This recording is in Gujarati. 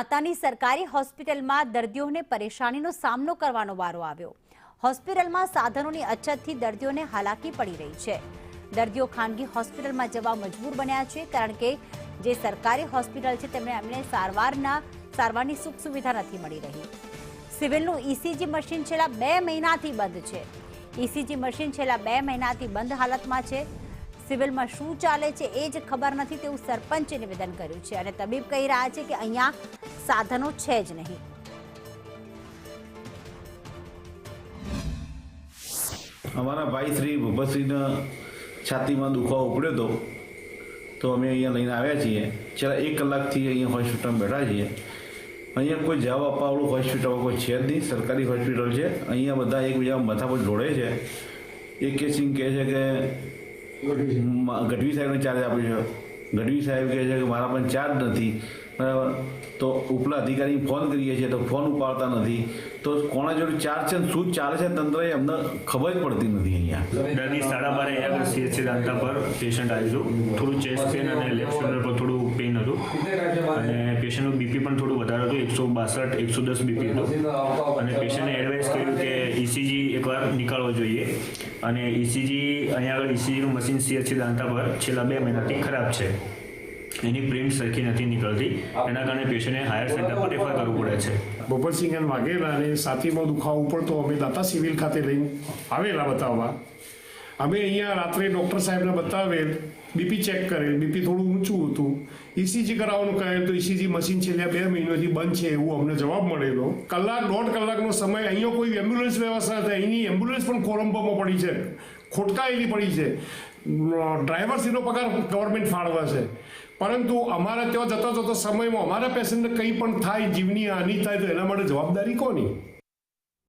દાતાની સરકારી હોસ્પિટલમાં દર્દીઓને પરેશાનીનો સામનો કરવાનો વારો આવ્યો। હોસ્પિટલમાં સાધનોની અછતથી દર્દીઓને હાલાકી પડી રહી છે। દર્દીઓ ખાનગી હોસ્પિટલમાં જવા મજબૂર બન્યા છે, કારણ કે જે સરકારી હોસ્પિટલ છે તેમને સારવારની સુખ સુવિધા નથી મળી રહી। સિવિલનું ઈસીજી મશીન છેલ્લા 2 મહિનાથી બંધ છે। ઈસીજી મશીન છેલ્લા 2 મહિનાથી બંધ હાલતમાં છે। સિવિલમાં શું ચાલે છે એ જ ખબર નથી તેવું સરપંચે નિવેદન કર્યું છે અને તબીબ કહી રહ્યા છે કે અહીંયા સાધનો છે જ નહીં। અમારા ભાઈ શ્રી ભૂપતસિંહને છાતીમાં દુખાવો ઉપડ્યો હતો, તો અમે અહીંયા લઈને આવ્યા છીએ। છેલ્લા 1 કલાકથી અહીંયા હોસ્પિટલમાં બેઠા છીએ। અહીંયા કોઈ જવાબ આપવાવાળું હોસ્પિટલમાં કોઈ છે જ નહીં। સરકારી હોસ્પિટલ છે, અહીંયા બધા એકબીજા માથા પર જોડે છે। એક કેસિંગ કહે છે કે ગઢવી સાહેબને ચાર્જ આપ્યો છે, ગઢવી સાહેબ કહે છે કે મારા પણ ચાર્જ નથી, બરાબર। તો ઉપલા અધિકારી ફોન કરીએ છીએ તો ફોન ઉપાડતા નથી। તો કોના જોડે ચાર્જ છે, શું ચાલે છે તંત્ર, એ અમને ખબર જ પડતી નથી। અહીંયા દર્દી 12:30 અહીંયા સીએચસી દાંતા પર પેશન્ટ આવ્યું હતું। થોડું ચેસ્ટ પેન અને લેફ્ટ શોલ્ડર પર થોડું પેન હતું અને પેશન્ટનું બીપી પણ થોડું વધારે હતું, 162 110 બીપી હતું અને પેશન્ટને એડવાઇસ કર્યું કે ઈસીજી એકવાર નીકાળવો જોઈએ અને ઈસીજી અહીંયા આગળ ઈસીજીનું મશીન સીએચસી દાંતા પર છેલ્લા 2 મહિનાથી ખરાબ છે। એની પ્રિન્ટ સરખી નથી નીકળતી, એના કારણે પેશન્ટને હાયર સેન્ટર પર રેફર કરવું પડે છે। ભૂપતસિંહ વાઘેલાને છાતીમાં દુખાવો ઉપડતો અમે દાતા સિવિલ ખાતે લઈને આવેલા બતાવવા। અમે અહીંયા રાત્રે ડૉક્ટર સાહેબને બતાવેલ, બીપી ચેક કરેલ, બીપી થોડું ઊંચું હતું, ઈસીજી કરાવવાનું કહેલ તો ઈસીજી મશીન છેલ્લા 2 મહિનાથી બંધ છે એવું અમને જવાબ મળેલો। 1.5 કલાકનો સમય, અહીંયા કોઈ એમ્બ્યુલન્સ વ્યવસ્થા નથી, અહીંની એમ્બ્યુલન્સ પણ કોલંબોમાં પડી છે, ખોટકાયેલી પડી છે। ડ્રાઈવરશ્રીનો પગાર ગવર્મેન્ટ ફાળવે છે, પરંતુ અમારા ત્યાં જતા સમયમાં અમારા પેશન્ટને કંઈ પણ થાય, જીવની હાનિ થાય તો એના માટે જવાબદારી કોની?